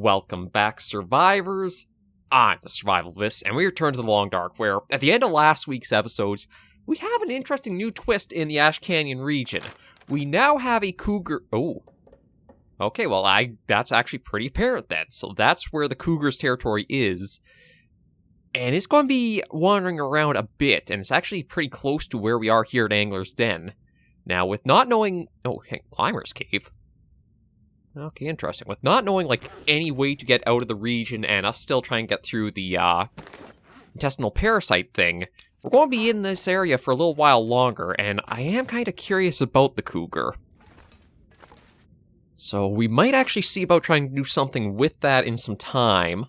Welcome back, survivors. I'm the SurvivalVis, and we return to the Long Dark, where, at the end of last week's episodes, we have an interesting new twist in the Ash Canyon region. We now have a cougar... Oh. Okay, well, that's actually pretty apparent then. So that's where the cougar's territory is. And it's going to be wandering around a bit, and it's actually pretty close to where we are here at Angler's Den. Now, with not knowing... Oh, hey, Climber's Cave. Okay, interesting. With not knowing, like, any way to get out of the region and us still trying to get through the, intestinal parasite thing, we're going to be in this area for a little while longer, and I am kind of curious about the cougar. So we might actually see about trying to do something with that in some time,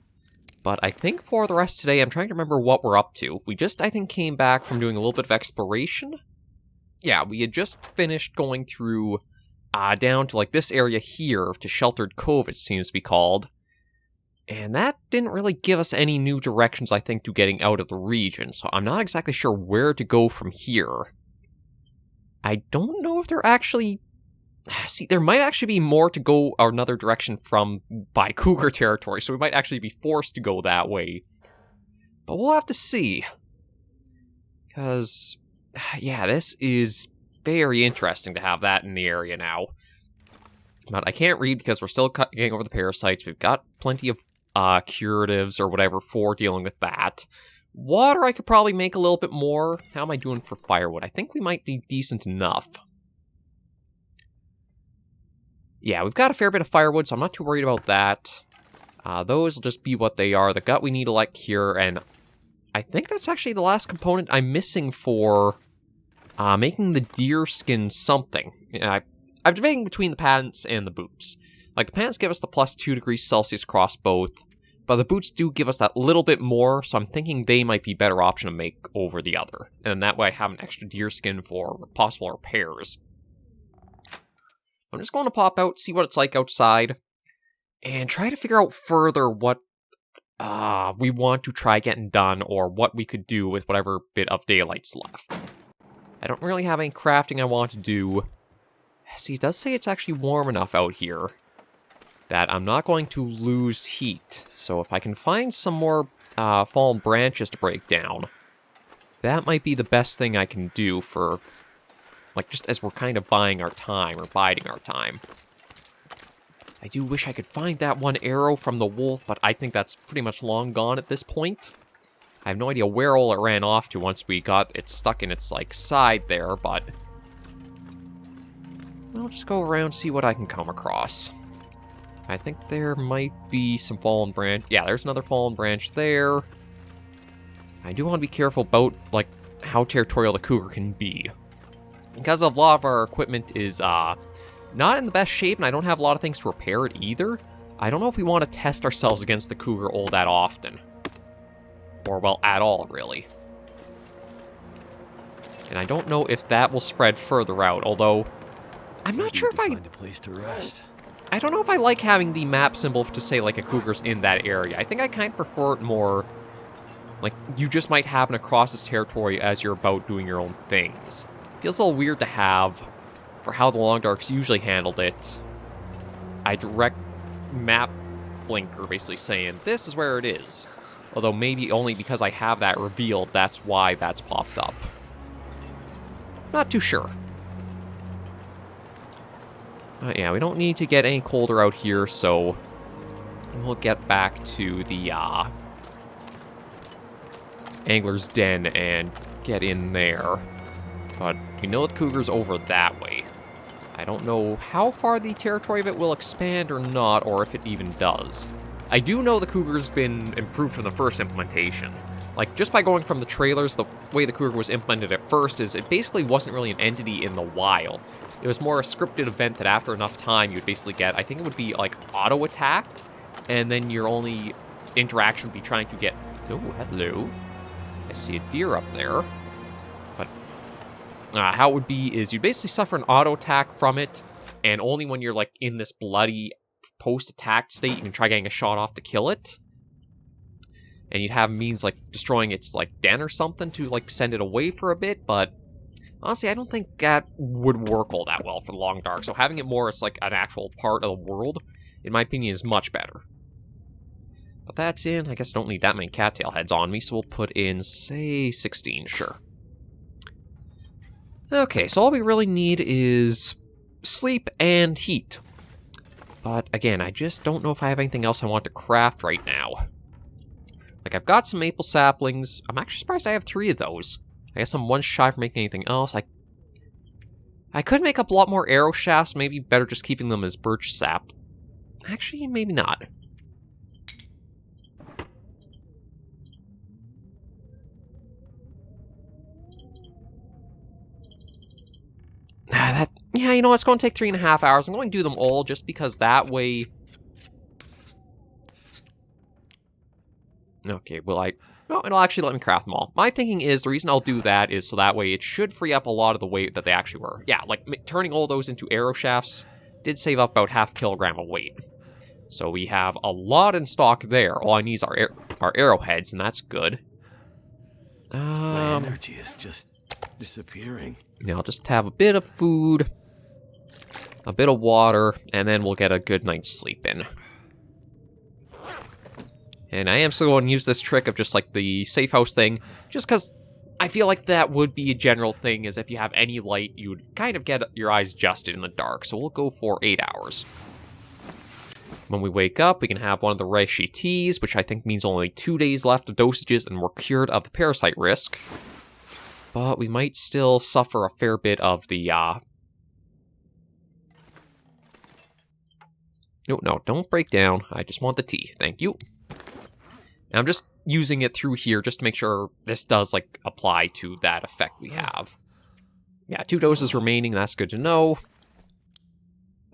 but I think for the rest of today, I'm trying to remember what we're up to. We just, I think, came back from doing a little bit of exploration. Yeah, we had just finished going through... down to, like, this area here, to Sheltered Cove, it seems to be called. And that didn't really give us any new directions, I think, to getting out of the region, so I'm not exactly sure where to go from here. I don't know if there actually... See, there might actually be more to go another direction by cougar territory, so we might actually be forced to go that way. But we'll have to see. Because, yeah, this is... very interesting to have that in the area now. But I can't read because we're still getting over the parasites. We've got plenty of curatives or whatever for dealing with that. Water I could probably make a little bit more. How am I doing for firewood? I think we might be decent enough. Yeah, we've got a fair bit of firewood, so I'm not too worried about that. Those will just be what they are. The gut we need to let cure, and I think that's actually the last component I'm missing for... making the deer skin something. I'm debating between the pants and the boots. Like, the pants give us the plus 2 degrees Celsius across both, but the boots do give us that little bit more, so I'm thinking they might be a better option to make over the other. And that way I have an extra deer skin for possible repairs. I'm just going to pop out, see what it's like outside, and try to figure out further what we want to try getting done, or what we could do with whatever bit of daylight's left. I don't really have any crafting I want to do. See, it does say it's actually warm enough out here that I'm not going to lose heat. So if I can find some more fallen branches to break down, that might be the best thing I can do for, like, just as we're kind of buying our time, or biding our time. I do wish I could find that one arrow from the wolf, but I think that's pretty much long gone at this point. I have no idea where all it ran off to once we got it stuck in its, like, side there, but... I'll just go around, see what I can come across. I think there might be some fallen branch... Yeah, there's another fallen branch there. I do want to be careful about, like, how territorial the cougar can be. Because a lot of our equipment is, not in the best shape, and I don't have a lot of things to repair it either, I don't know if we want to test ourselves against the cougar all that often. Or, well, at all, really. And I don't know if that will spread further out, although... I'm not sure if I... Find a place to rest. I don't know if I like having the map symbol to say, like, a cougar's in that area. I think I kind of prefer it more... Like, you just might happen across this territory as you're about doing your own things. Feels a little weird to have, for how the Long Darks usually handled it, a direct map blinker basically saying, this is where it is. Although maybe only because I have that revealed, that's why that's popped up. Not too sure. Yeah, we don't need to get any colder out here, so we'll get back to the Angler's Den and get in there. But we know the cougar's over that way. I don't know how far the territory of it will expand or not, or if it even does. I do know the cougar's been improved from the first implementation. Like, just by going from the trailers, the way the cougar was implemented at first is it basically wasn't really an entity in the wild. It was more a scripted event that after enough time you'd basically get, I think it would be, like, auto-attacked, and then your only interaction would be trying to get... Oh, hello. I see a deer up there. But how it would be is you'd basically suffer an auto-attack from it, and only when you're, like, in this bloody post-attack state you can try getting a shot off to kill it. And you'd have means like destroying its like den or something to like send it away for a bit, but honestly I don't think that would work all that well for the Long Dark. So having it more it's like an actual part of the world, in my opinion, is much better. But that's in. I guess I don't need that many cattail heads on me, so we'll put in, say, 16, sure. Okay, so all we really need is sleep and heat. But again, I just don't know if I have anything else I want to craft right now. Like, I've got some maple saplings. I'm actually surprised I have 3 of those. I guess I'm one shy from making anything else. I could make up a lot more arrow shafts. Maybe better just keeping them as birch sap. Actually, maybe not. Yeah, you know what? It's going to take 3.5 hours. I'm going to do them all just because that way... Okay, will I... No, it'll actually let me craft them all. My thinking is the reason I'll do that is so that way it should free up a lot of the weight that they actually were. Yeah, like turning all those into arrow shafts did save up about ½ kilogram of weight. So we have a lot in stock there. All I need is our arrowheads, and that's good. My energy is just disappearing. Yeah, I'll just have a bit of food, a bit of water, and then we'll get a good night's sleep in. And I am still going to use this trick of just like the safe house thing, just because I feel like that would be a general thing, is if you have any light, you would kind of get your eyes adjusted in the dark. So we'll go for 8 hours. When we wake up, we can have one of the reishi teas, which I think means only 2 days left of dosages, and we're cured of the parasite risk. But we might still suffer a fair bit of the, No, don't break down. I just want the tea. Thank you. And I'm just using it through here just to make sure this does, like, apply to that effect we have. Yeah, 2 doses remaining. That's good to know.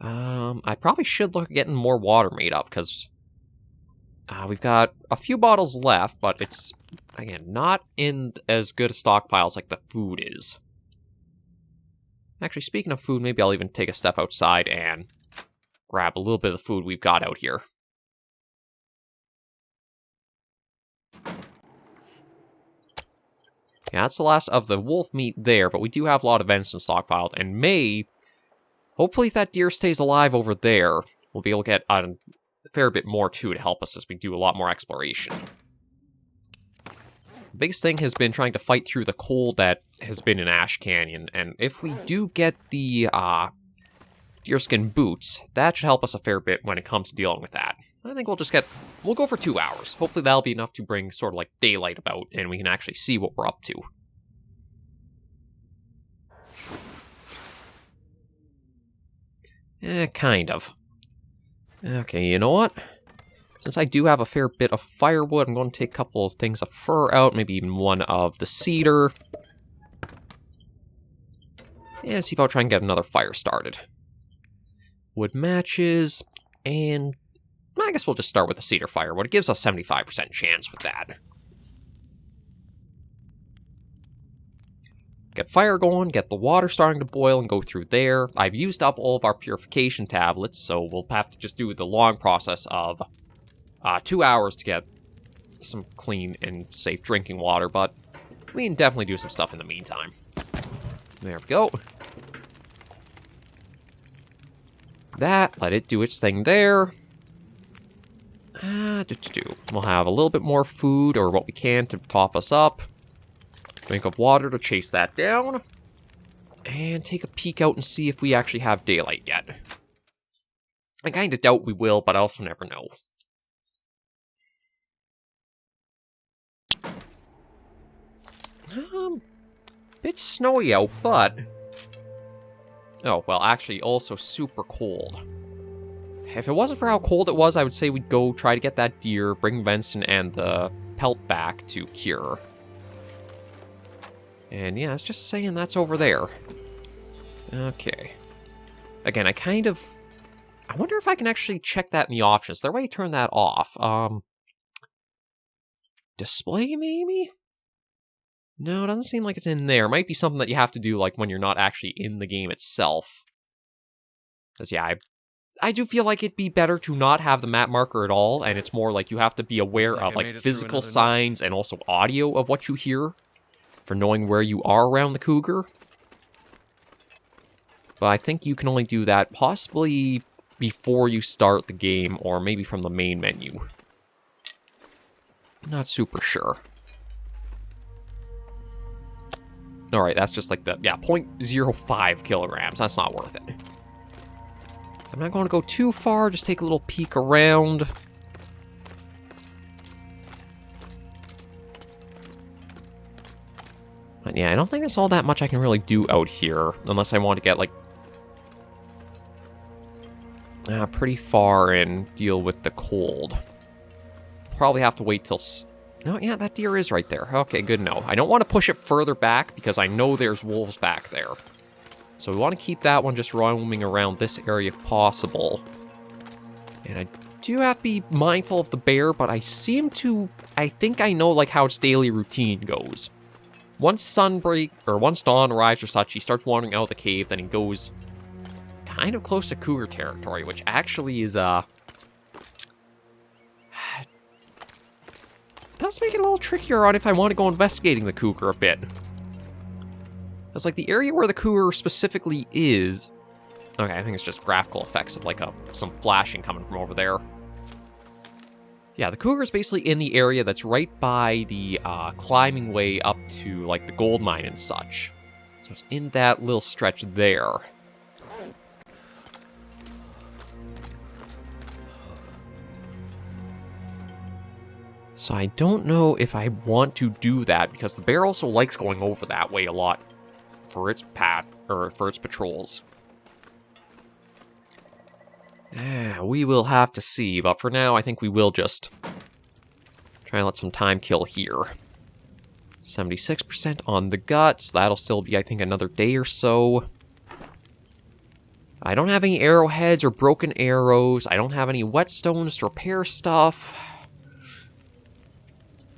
I probably should look at getting more water made up, because we've got a few bottles left, but it's, again, not in as good a stockpile as, like, the food is. Actually, speaking of food, maybe I'll even take a step outside and grab a little bit of the food we've got out here. Yeah, that's the last of the wolf meat there, but we do have a lot of venison stockpiled, and hopefully if that deer stays alive over there, we'll be able to get a fair bit more too to help us as we do a lot more exploration. The biggest thing has been trying to fight through the cold that has been in Ash Canyon, and if we do get the deerskin boots, that should help us a fair bit when it comes to dealing with that. I think we'll go for 2 hours. Hopefully that'll be enough to bring sort of like daylight about, and we can actually see what we're up to. Kind of. Okay, you know what? Since I do have a fair bit of firewood, I'm going to take a couple of things of fir out, maybe even one of the cedar. And see if I'll try and get another fire started. Wood matches, and I guess we'll just start with the cedar firewood. It gives us 75% chance with that. Get fire going, get the water starting to boil and go through there. I've used up all of our purification tablets, so we'll have to just do the long process of 2 hours to get some clean and safe drinking water, but we can definitely do some stuff in the meantime. There we go. Let it do its thing there. We'll have a little bit more food, or what we can, to top us up. Drink of water to chase that down. And take a peek out and see if we actually have daylight yet. I kind of doubt we will, but I also never know. Bit snowy out, but... Oh, well, actually, also super cold. If it wasn't for how cold it was, I would say we'd go try to get that deer, bring venison and the pelt back to cure. And yeah, it's just saying that's over there. Okay. Again, I wonder if I can actually check that in the options. Is there a way to turn that off? Display, maybe? No, it doesn't seem like it's in there. It might be something that you have to do, like, when you're not actually in the game itself. Because, yeah, I do feel like it'd be better to not have the map marker at all, and it's more like you have to be aware of, like, physical signs and also audio of what you hear for knowing where you are around the cougar. But I think you can only do that possibly before you start the game, or maybe from the main menu. Not super sure. Alright, that's just like the, yeah, 0.05 kilograms. That's not worth it. I'm not going to go too far, just take a little peek around. But yeah, I don't think there's all that much I can really do out here, unless I want to get, like, pretty far and deal with the cold. Probably have to wait till... No, yeah, that deer is right there. Okay, good to know. I don't want to push it further back, because I know there's wolves back there. So we want to keep that one just roaming around this area if possible. And I do have to be mindful of the bear, but I think I know, like, how its daily routine goes. Once dawn arrives or such, he starts wandering out of the cave, then he goes kind of close to cougar territory, which actually is, does make it a little trickier on if I want to go investigating the cougar a bit. Because, like, the area where the cougar specifically is... Okay, I think it's just graphical effects of, like, some flashing coming from over there. Yeah, the cougar is basically in the area that's right by the climbing way up to, like, the gold mine and such. So it's in that little stretch there. So I don't know if I want to do that, because the bear also likes going over that way a lot for its patrols. We will have to see, but for now, I think we will just try and let some time kill here. 76% on the guts. That'll still be, I think, another day or so. I don't have any arrowheads or broken arrows. I don't have any whetstones to repair stuff.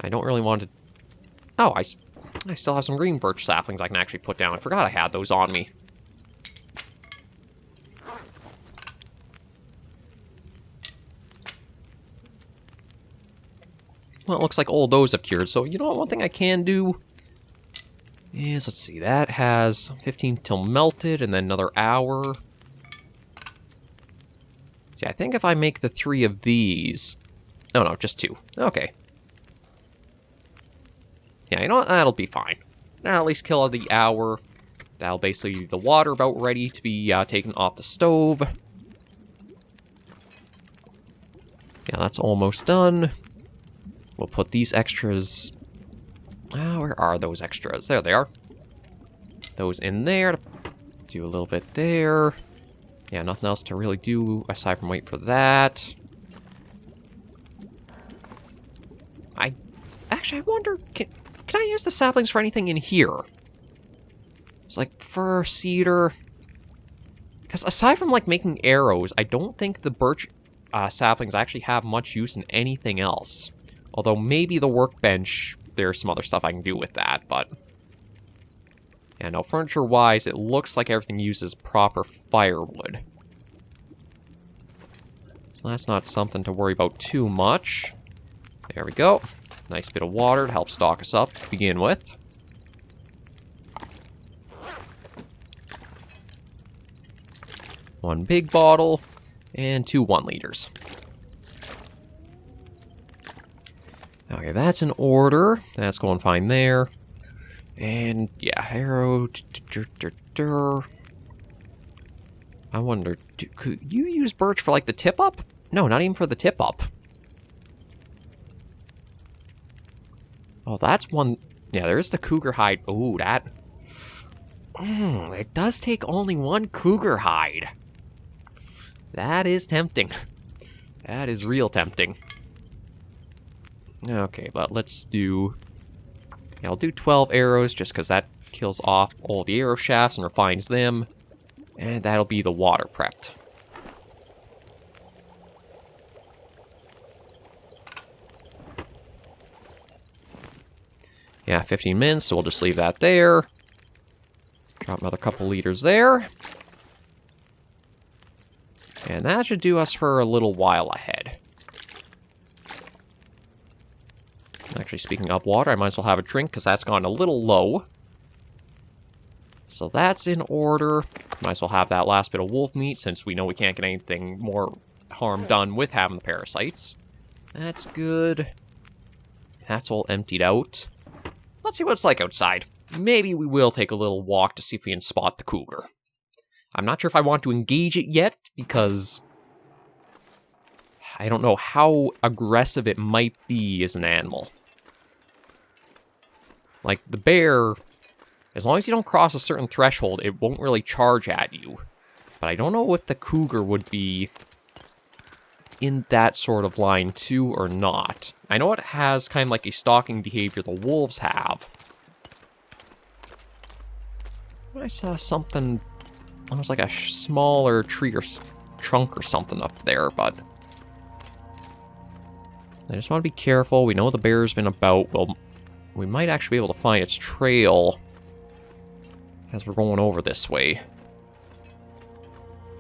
I don't really want to... Oh, I still have some green birch saplings I can actually put down. I forgot I had those on me. Well, it looks like all those have cured, so you know what, one thing I can do is, let's see, that has 15 till melted, and then another hour. See, I think if I make the 3 of these... Oh, no, just 2. Okay. Yeah, you know what, that'll be fine. That'll at least kill the hour. That'll basically be the water about ready to be taken off the stove. Yeah, that's almost done. We'll put these extras... where are those extras? There they are. Those in there. Do a little bit there. Yeah, nothing else to really do aside from wait for that. Actually, I wonder... Can I use the saplings for anything in here? It's like fir, cedar... Because aside from, like, making arrows, I don't think the birch saplings actually have much use in anything else. Although maybe the workbench, there's some other stuff I can do with that, but... Yeah, no, furniture-wise, it looks like everything uses proper firewood. So that's not something to worry about too much. There we go. Nice bit of water to help stock us up to begin with. One big bottle, and 2 1-liters. Okay, that's in order. That's going fine there. And, yeah, arrow... I wonder, could you use birch for, like, the tip-up? No, not even for the tip-up. Oh, that's one... Yeah, there's the cougar hide. Ooh, that... it does take only 1 cougar hide. That is tempting. That is real tempting. Okay, but let's do... Yeah, I'll do 12 arrows, just because that kills off all the arrow shafts and refines them. And that'll be the water prepped. Yeah, 15 minutes, so we'll just leave that there. Drop another couple liters there. And that should do us for a little while ahead. Actually, speaking of water, I might as well have a drink, because that's gone a little low. So that's in order. Might as well have that last bit of wolf meat, since we know we can't get anything more harm done with having the parasites. That's good. That's all emptied out. Let's see what it's like outside. Maybe we will take a little walk to see if we can spot the cougar. I'm not sure if I want to engage it yet, because I don't know how aggressive it might be as an animal. Like, the bear, as long as you don't cross a certain threshold, it won't really charge at you. But I don't know if the cougar would be in that sort of line too or not. I know it has kind of like a stalking behavior the wolves have. I saw something, it was like a smaller tree or trunk or something up there, but I just want to be careful. We know the bear's been about. Well, we might actually be able to find its trail as we're going over this way.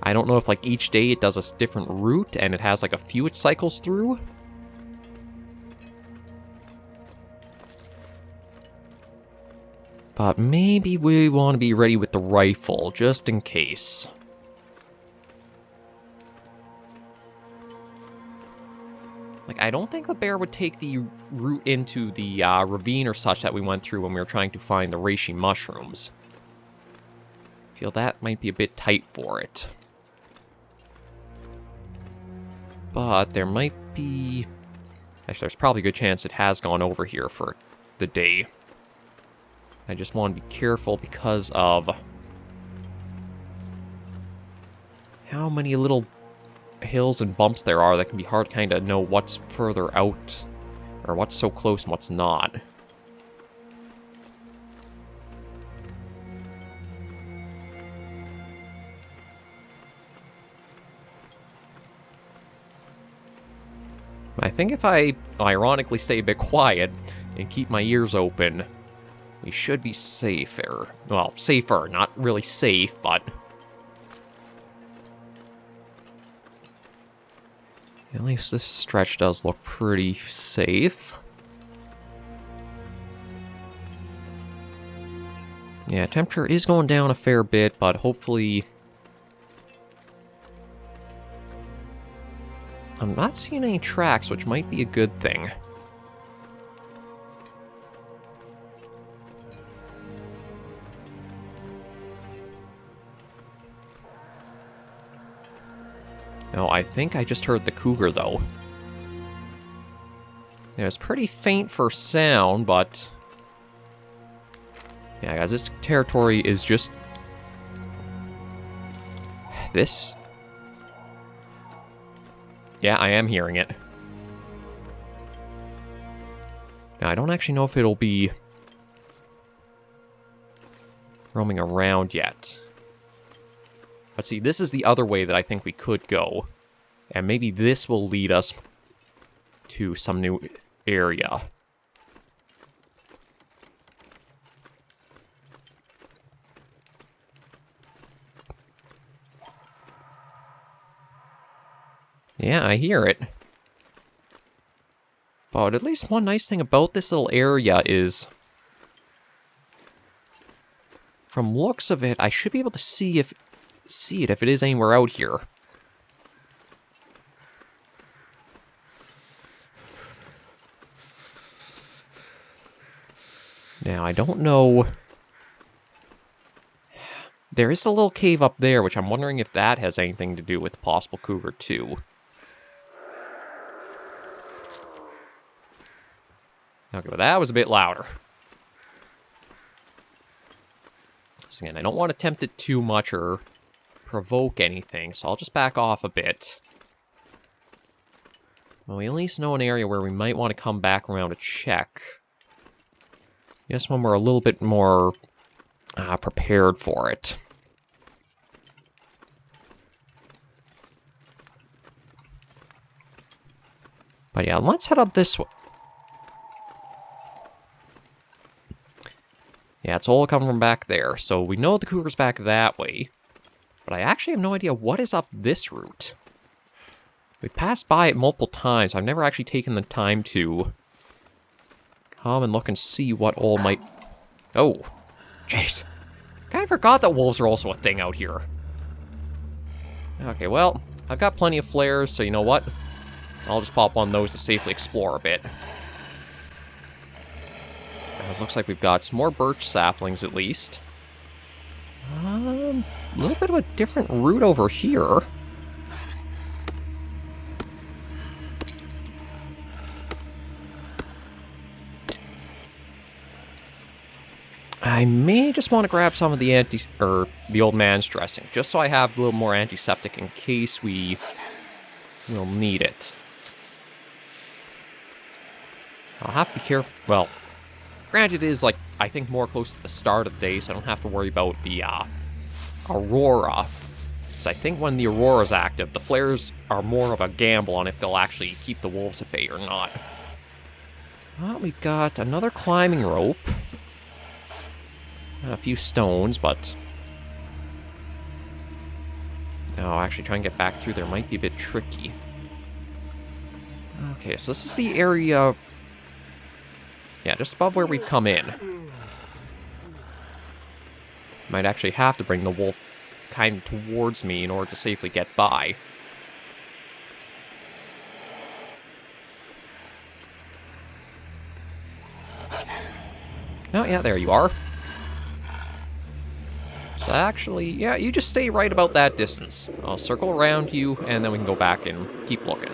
I don't know if, like, each day it does a different route and it has, like, a few it cycles through. But maybe we want to be ready with the rifle, just in case. Like, I don't think the bear would take the route into the ravine or such that we went through when we were trying to find the reishi mushrooms. I feel that might be a bit tight for it. But there might be... Actually, there's probably a good chance it has gone over here for the day. I just want to be careful because of how many little hills and bumps there are that can be hard to kind of know what's further out, or what's so close and what's not. I think if I ironically stay a bit quiet and keep my ears open, we should be safer. Well, safer, not really safe, but at least this stretch does look pretty safe. Yeah, temperature is going down a fair bit, but hopefully... I'm not seeing any tracks, which might be a good thing. No, I think I just heard the cougar, though. It was pretty faint for sound, but... yeah, guys, this territory is just... this... yeah, I am hearing it. Now, I don't actually know if it'll be roaming around yet. But see, this is the other way that I think we could go. And maybe this will lead us to some new area. Yeah, I hear it. But at least one nice thing about this little area is, from looks of it, I should be able to see it if it is anywhere out here. Now, I don't know. There is a little cave up there, which I'm wondering if that has anything to do with the possible cougar, too. Okay, but that was a bit louder. So again, I don't want to tempt it too much or provoke anything, so I'll just back off a bit. Well, we at least know an area where we might want to come back around to check. Yes, when we're a little bit more prepared for it. But yeah, let's head up this way. Yeah, it's all coming from back there, so we know the cougar's back that way. But I actually have no idea what is up this route. We've passed by it multiple times, I've never actually taken the time to come and look and see what all might... oh, jeez. Kind of forgot that wolves are also a thing out here. Okay, well, I've got plenty of flares, so you know what? I'll just pop one of those to safely explore a bit. It looks like we've got some more birch saplings at least. A little bit of a different route over here. I may just want to grab some of the the old man's dressing, just so I have a little more antiseptic in case we will need it. I'll have to be careful. Well, granted, it is, like, I think more close to the start of the day, so I don't have to worry about the Aurora. Because I think when the Aurora's active, the flares are more of a gamble on if they'll actually keep the wolves at bay or not. Well, we've got another climbing rope. A few stones, but... Oh, actually, trying to get back through there might be a bit tricky. Okay, so this is the area... Yeah, just above where we come in. Might actually have to bring the wolf kind of towards me in order to safely get by. Oh, yeah, there you are. So actually, yeah, you just stay right about that distance. I'll circle around you, and then we can go back and keep looking.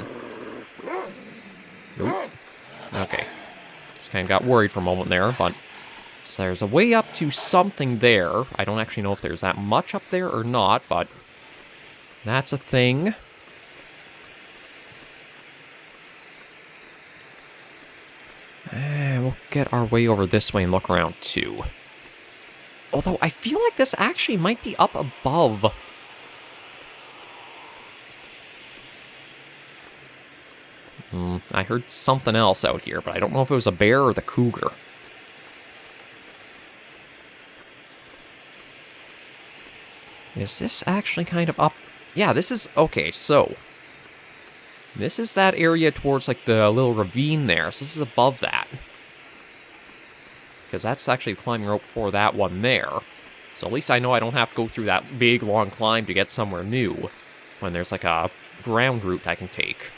Nope. Okay. Just kind of got worried for a moment there, but... So there's a way up to something there. I don't actually know if there's that much up there or not, but... That's a thing. And we'll get our way over this way and look around, too. Although, I feel like this actually might be up above. I heard something else out here, but I don't know if it was a bear or the cougar. Is this actually kind of up? Yeah, this is... Okay, so... This is that area towards, like, the little ravine there. So this is above that. Because that's actually a climbing rope for that one there. So at least I know I don't have to go through that big, long climb to get somewhere new. When there's, like, a ground route I can take.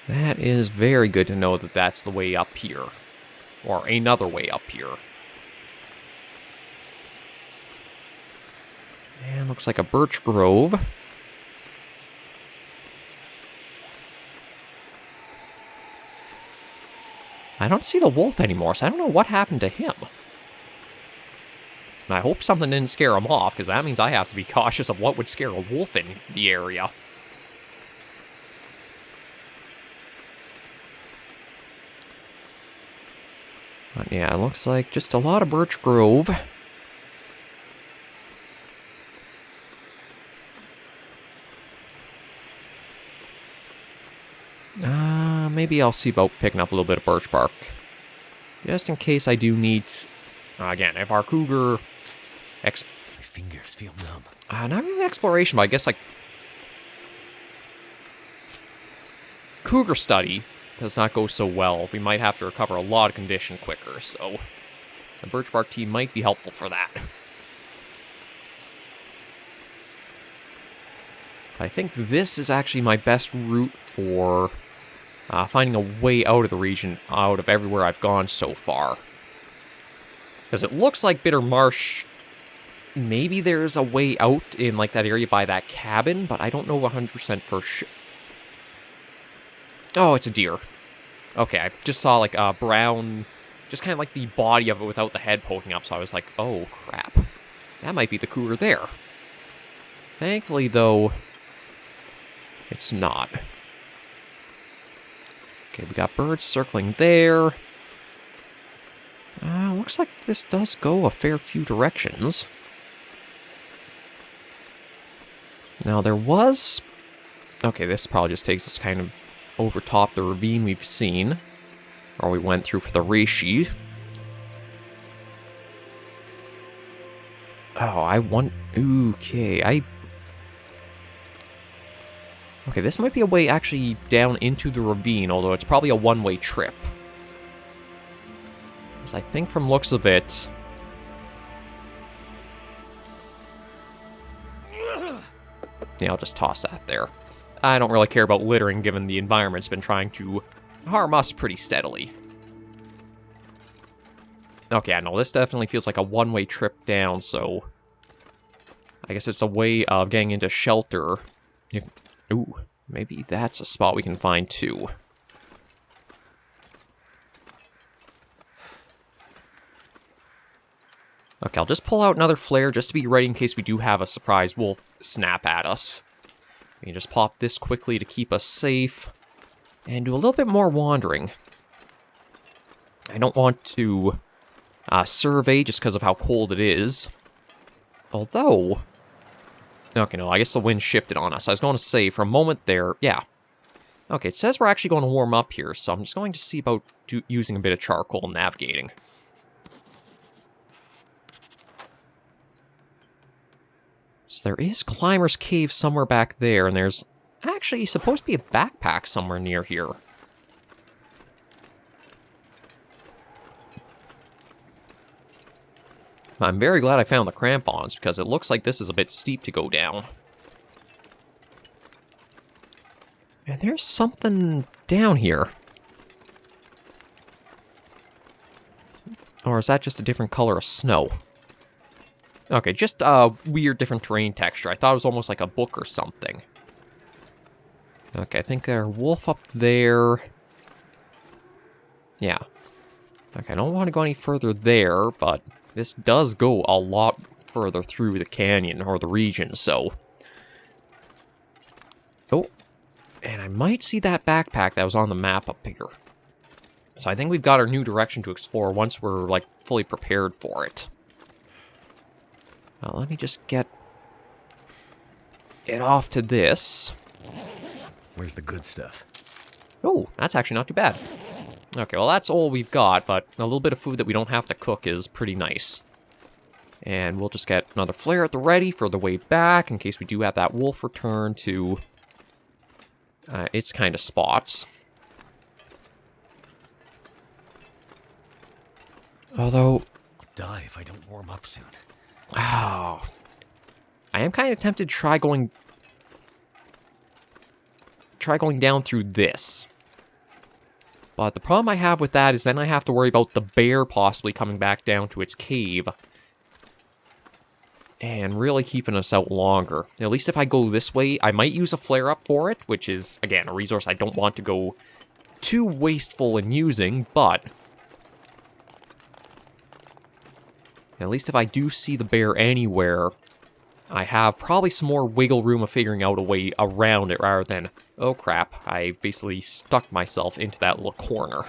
That is very good to know that that's the way up here. Or another way up here. And looks like a birch grove. I don't see the wolf anymore, so I don't know what happened to him. And I hope something didn't scare him off, because that means I have to be cautious of what would scare a wolf in the area. But yeah, it looks like just a lot of birch grove. Maybe I'll see about picking up a little bit of birch bark. Just in case I do need... again, if our cougar... My fingers feel numb. Not really exploration, but I guess, like... Cougar study does not go so well. We might have to recover a lot of condition quicker, so... The birch bark tea might be helpful for that. I think this is actually my best route for... finding a way out of the region, out of everywhere I've gone so far. Because it looks like Bitter Marsh, maybe there's a way out in, like, that area by that cabin, but I don't know 100% for sure. Oh, it's a deer. Okay, I just saw, like, a brown, just kind of like the body of it without the head poking up, so I was like, oh, crap. That might be the cougar there. Thankfully, though, it's not. Okay, we got birds circling there. Looks like this does go a fair few directions. Now, there was... Okay, this probably just takes us kind of over top the ravine we've seen. Or we went through for the reishi. Oh, I want... Okay, Okay, this might be a way actually down into the ravine, although it's probably a one-way trip. Because I think from looks of it... Yeah, I'll just toss that there. I don't really care about littering given the environment's been trying to harm us pretty steadily. Okay, I know this definitely feels like a one-way trip down, so I guess it's a way of getting into shelter. Ooh, maybe that's a spot we can find too. Okay, I'll just pull out another flare just to be ready in case we do have a surprise wolf snap at us. We can just pop this quickly to keep us safe and do a little bit more wandering. I don't want to survey just because of how cold it is. Although, okay, no, I guess the wind shifted on us. I was going to say for a moment there, yeah. Okay, it says we're actually going to warm up here, so I'm just going to see about using a bit of charcoal and navigating. So there is Climber's Cave somewhere back there, and there's actually supposed to be a backpack somewhere near here. I'm very glad I found the crampons, because it looks like this is a bit steep to go down. And there's something down here. Or is that just a different color of snow? Okay, just a weird different terrain texture. I thought it was almost like a book or something. Okay, I think there's a wolf up there. Yeah. Okay, I don't want to go any further there, but this does go a lot further through the canyon, or the region, so... Oh, and I might see that backpack that was on the map up here. So I think we've got our new direction to explore once we're, like, fully prepared for it. Well, let me just get it off to this. Where's the good stuff? Oh, that's actually not too bad. Okay, well, that's all we've got, but a little bit of food that we don't have to cook is pretty nice. And we'll just get another flare at the ready for the way back, in case we do have that wolf return to its kind of spots. Although... I'll die if I don't warm up soon. Oh. I am kind of tempted to try going down through this. But the problem I have with that is then I have to worry about the bear possibly coming back down to its cave. And really keeping us out longer. At least if I go this way, I might use a flare-up for it, which is, again, a resource I don't want to go too wasteful in using, but... at least if I do see the bear anywhere, I have probably some more wiggle room of figuring out a way around it rather than, oh crap, I basically stuck myself into that little corner.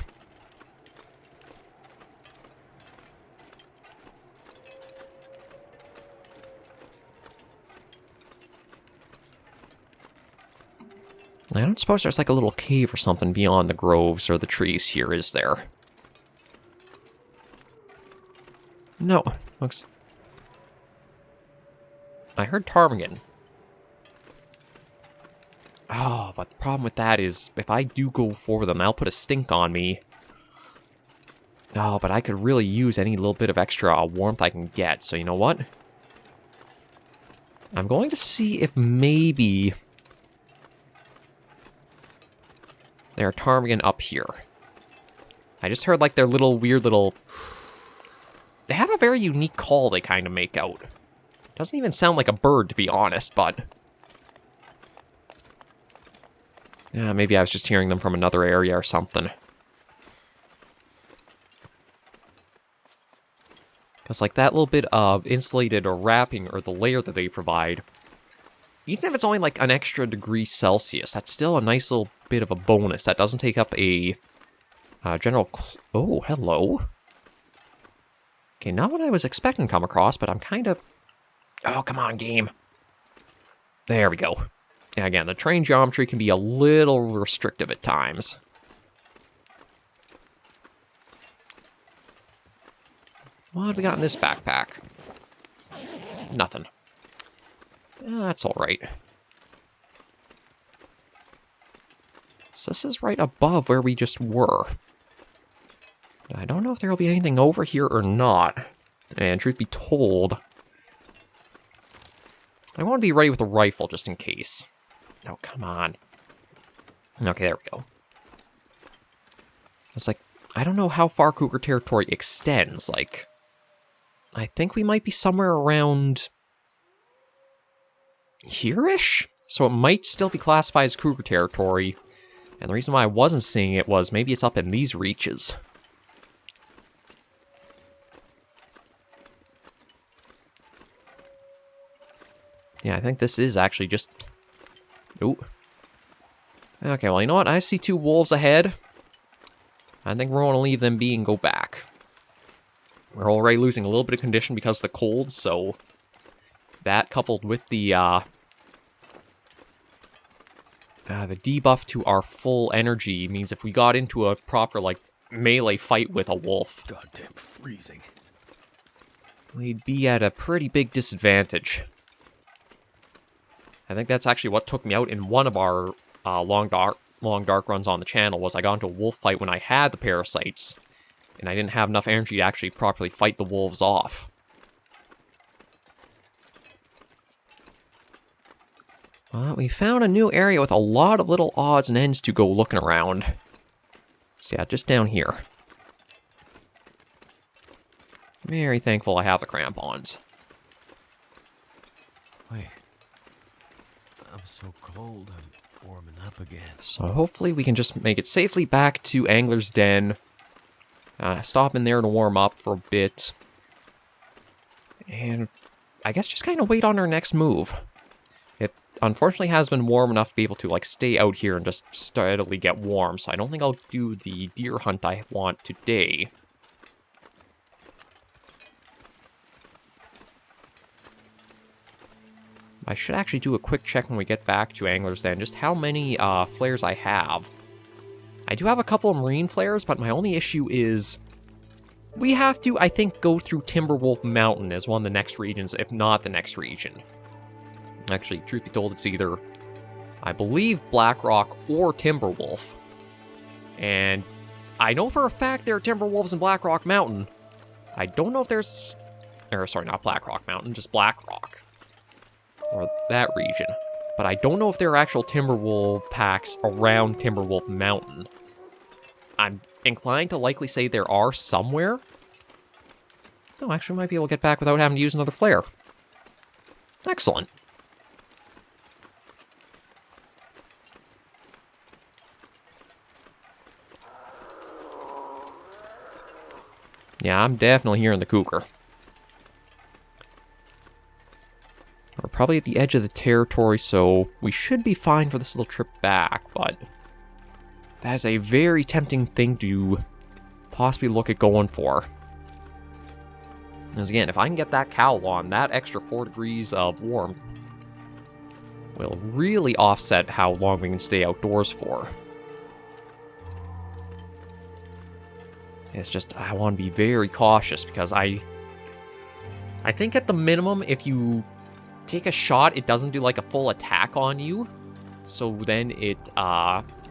I don't suppose there's like a little cave or something beyond the groves or the trees here, is there? No, looks... I heard ptarmigan. Oh, but the problem with that is, if I do go for them, they'll put a stink on me. Oh, but I could really use any little bit of extra warmth I can get, so you know what? I'm going to see if maybe... there are ptarmigan up here. I just heard like their little, weird little... they have a very unique call they kind of make out. Doesn't even sound like a bird, to be honest, but... yeah, maybe I was just hearing them from another area or something. Because like that little bit of insulated or wrapping or the layer that they provide, even if it's only like an extra degree Celsius, that's still a nice little bit of a bonus. That doesn't take up a general... oh, hello. Okay, not what I was expecting to come across, but I'm kind of... oh, come on, game. There we go. Yeah, again, the terrain geometry can be a little restrictive at times. What have we got in this backpack? Nothing. That's alright. So this is right above where we just were. I don't know if there will be anything over here or not. And truth be told... I want to be ready with a rifle just in case. Oh, come on. Okay, there we go. It's like, I don't know how far cougar territory extends. Like, I think we might be somewhere around here-ish? So it might still be classified as cougar territory. And the reason why I wasn't seeing it was maybe it's up in these reaches. Yeah, I think this is actually just... Ooh. Okay, well, you know what? I see 2 wolves ahead. I think we're going to leave them be and go back. We're already losing a little bit of condition because of the cold, so... That coupled with the debuff to our full energy means if we got into a proper, like, melee fight with a wolf... Goddamn freezing. We'd be at a pretty big disadvantage. I think that's actually what took me out in one of our long dark runs on the channel, was I got into a wolf fight when I had the parasites, and I didn't have enough energy to actually properly fight the wolves off. Well, we found a new area with a lot of little odds and ends to go looking around. So yeah, just down here. Very thankful I have the crampons. Wait. I'm so cold, I'm warming up again. So hopefully we can just make it safely back to Angler's Den. Stop in there to warm up for a bit. And I guess just kind of wait on our next move. It unfortunately has been warm enough to be able to like stay out here and just steadily get warm. So I don't think I'll do the deer hunt I want today. I should actually do a quick check when we get back to Angler's Den, just how many flares I have. I do have a couple of marine flares, but my only issue is we have to, I think, go through Timberwolf Mountain as one of the next regions, if not the next region. Actually, truth be told, it's either, I believe, Blackrock or Timberwolf. And I know for a fact there are Timberwolves in Blackrock Mountain. I don't know if there's... Or, sorry, not Blackrock Mountain, just Blackrock. Or that region. But I don't know if there are actual Timberwolf packs around Timberwolf Mountain. I'm inclined to likely say there are somewhere. Oh, actually, we might be able to get back without having to use another flare. Excellent. Yeah, I'm definitely hearing the cougar. We're probably at the edge of the territory, so we should be fine for this little trip back, but that is a very tempting thing to possibly look at going for. Because again, if I can get that cowl on, that extra 4 degrees of warmth will really offset how long we can stay outdoors for. It's just, I want to be very cautious, because I think at the minimum, if you take a shot, it doesn't do like a full attack on you, so then it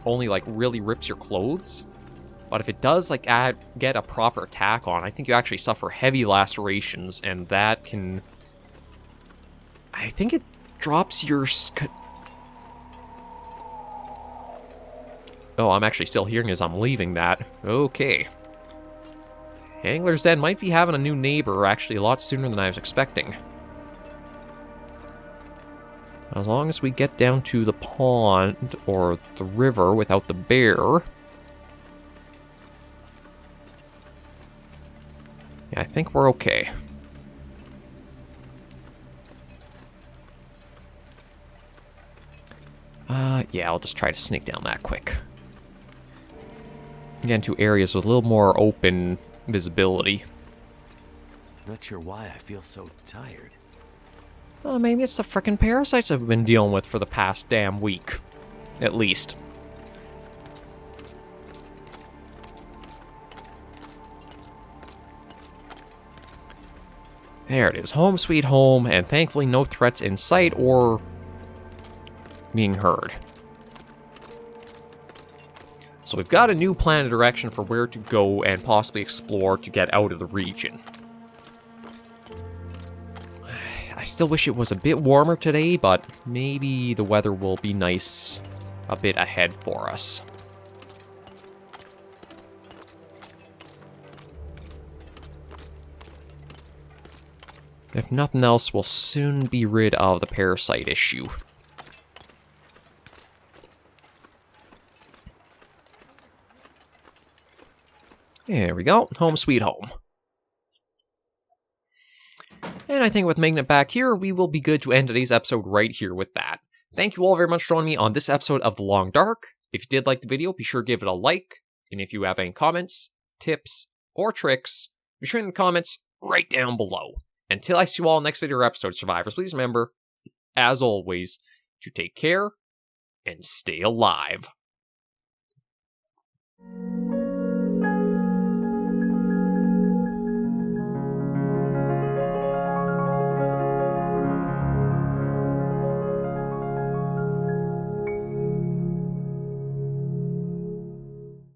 only like really rips your clothes. But if it does like get a proper attack on, I think you actually suffer heavy lacerations, and that can, I think it drops your oh, I'm actually still hearing as I'm leaving that. Okay. Angler's Den might be having a new neighbor actually a lot sooner than I was expecting. As long as we get down to the pond, or the river, without the bear. Yeah, I think we're okay. Yeah, I'll just try to sneak down that quick. Get into areas with a little more open visibility. Not sure why I feel so tired. Well, maybe it's the frickin' parasites I've been dealing with for the past damn week. At least. There it is. Home sweet home, and thankfully no threats in sight or being heard. So we've got a new plan of direction for where to go and possibly explore to get out of the region. I still wish it was a bit warmer today, but maybe the weather will be nice a bit ahead for us. If nothing else, we'll soon be rid of the parasite issue. There we go. Home sweet home. And I think with making it back here, we will be good to end today's episode right here with that. Thank you all very much for joining me on this episode of The Long Dark. If you did like the video, be sure to give it a like. And if you have any comments, tips, or tricks, be sure in the comments right down below. Until I see you all in the next video or episode, survivors, please remember, as always, to take care and stay alive.